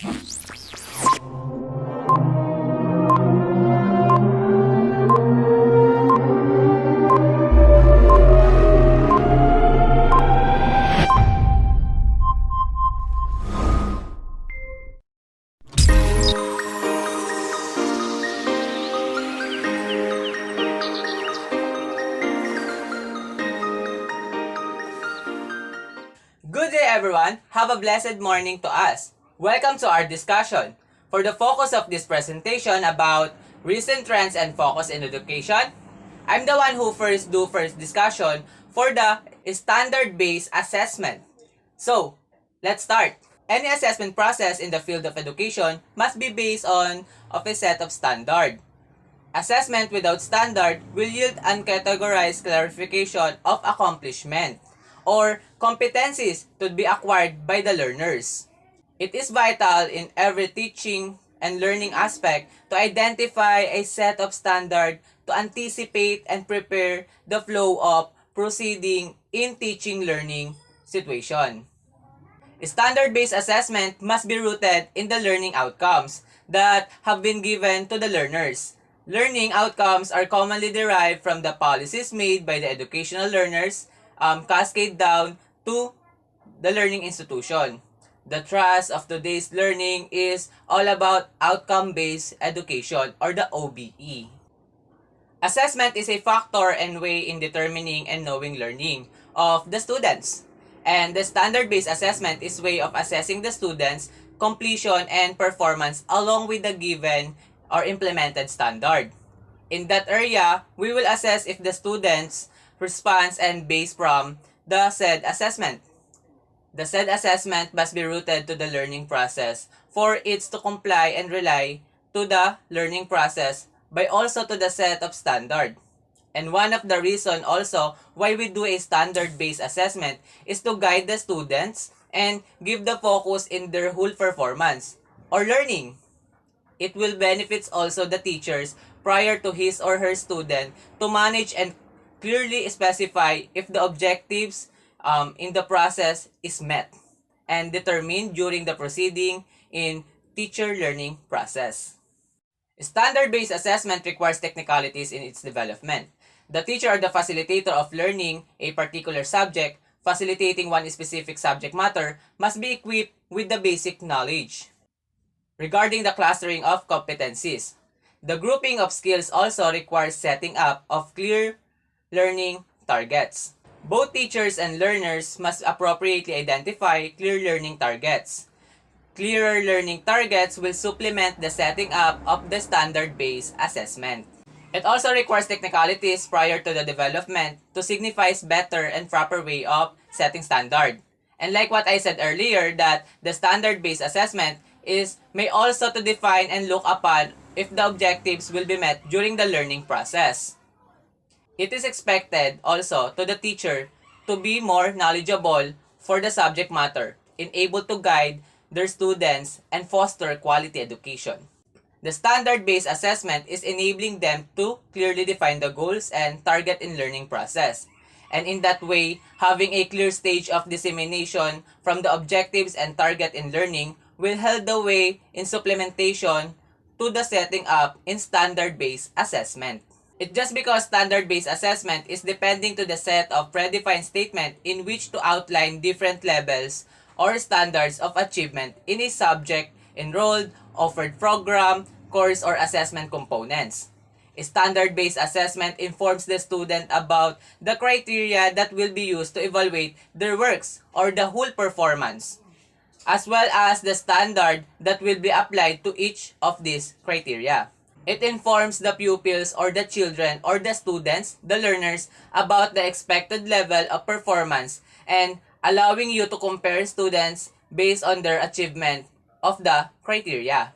Good day everyone! Have a blessed morning to us. Welcome to our discussion. For the focus of this presentation about recent trends and focus in education, I'm the one who first discussion for the standard-based assessment. So, let's start. Any assessment process in the field of education must be based on a set of standard. Assessment without standard will yield uncategorized clarification of accomplishment or competencies to be acquired by the learners. It is vital in every teaching and learning aspect to identify a set of standard to anticipate and prepare the flow of proceeding in teaching-learning situation. Standard-based assessment must be rooted in the learning outcomes that have been given to the learners. Learning outcomes are commonly derived from the policies made by the educational learners, cascade down to the learning institution. The thrust of today's learning is all about outcome-based education or the OBE. Assessment is a factor and way in determining and knowing learning of the students. And the standard-based assessment is way of assessing the students' completion and performance along with the given or implemented standard. In that area, we will assess if the students' response and based from the said assessment. The said assessment must be rooted to the learning process for it to comply and rely to the learning process by also to the set of standard. And one of the reason also why we do a standard-based assessment is to guide the students and give the focus in their whole performance or learning. It will benefit also the teachers prior to his or her student to manage and clearly specify if the objectives in the process is met and determined during the proceeding in teacher learning process. Standard-based assessment requires technicalities in its development. The teacher or the facilitator of learning a particular subject, facilitating one specific subject matter, must be equipped with the basic knowledge. Regarding the clustering of competencies, the grouping of skills also requires setting up of clear learning targets. Both teachers and learners must appropriately identify clear learning targets. Clearer learning targets will supplement the setting up of the standard-based assessment. It also requires technicalities prior to the development to signify better and proper way of setting standard. And like what I said earlier, that the standard-based assessment may also to define and look upon if the objectives will be met during the learning process. It is expected also to the teacher to be more knowledgeable for the subject matter and able to guide their students and foster quality education. The standard-based assessment is enabling them to clearly define the goals and target in learning process. And in that way, having a clear stage of dissemination from the objectives and target in learning will help the way in supplementation to the setting up in standard-based assessment. It's just because standard-based assessment is depending to the set of predefined statement in which to outline different levels or standards of achievement in a subject enrolled, offered program, course, or assessment components. Standard-based assessment informs the student about the criteria that will be used to evaluate their works or the whole performance, as well as the standard that will be applied to each of these criteria. It informs the pupils or the children or the students, the learners, about the expected level of performance and allowing you to compare students based on their achievement of the criteria.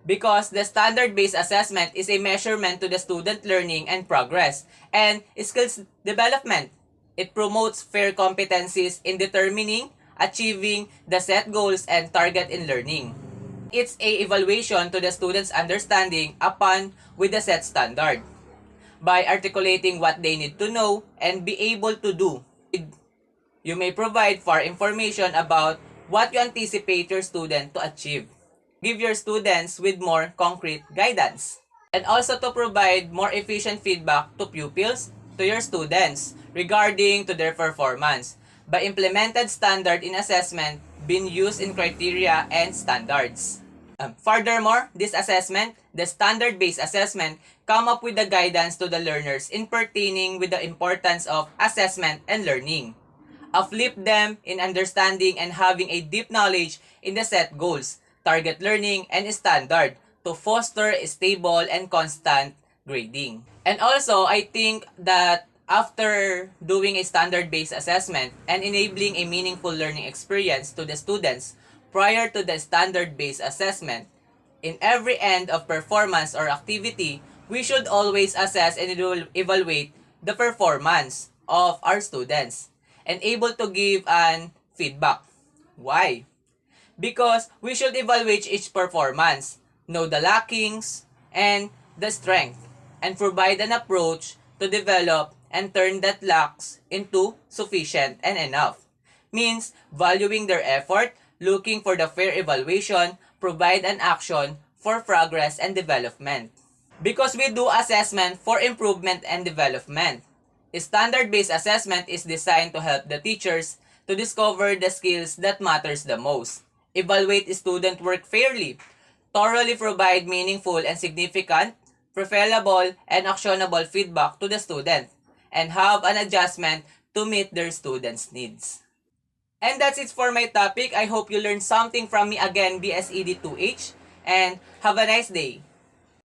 Because the standard-based assessment is a measurement to the student learning and progress and skills development. It promotes fair competencies in determining, achieving the set goals and target in learning. It's a evaluation to the student's understanding upon with the set standard by articulating what they need to know and be able to do. You may provide for information about what you anticipate your student to achieve. Give your students with more concrete guidance. And also to provide more efficient feedback to pupils, to your students, regarding to their performance by implemented standard in assessment being used in criteria and standards. Furthermore, this assessment, the standard-based assessment, come up with the guidance to the learners in pertaining with the importance of assessment and learning. Uplift them in understanding and having a deep knowledge in the set goals, target learning, and standard to foster a stable and constant grading. And also, I think that after doing a standard-based assessment and enabling a meaningful learning experience to the students prior to the standard-based assessment, in every end of performance or activity, we should always assess and evaluate the performance of our students and able to give an feedback. Why? Because we should evaluate each performance, know the lackings and the strength, and provide an approach to develop and turn that lacks into sufficient and enough. Means valuing their effort, looking for the fair evaluation, provide an action for progress and development. Because we do assessment for improvement and development. Standard-based assessment is designed to help the teachers to discover the skills that matters the most, evaluate student work fairly, thoroughly provide meaningful and significant, preferable, and actionable feedback to the student, and have an adjustment to meet their students' needs. And that's it for my topic. I hope you learned something from me again, BSED 2H, and have a nice day.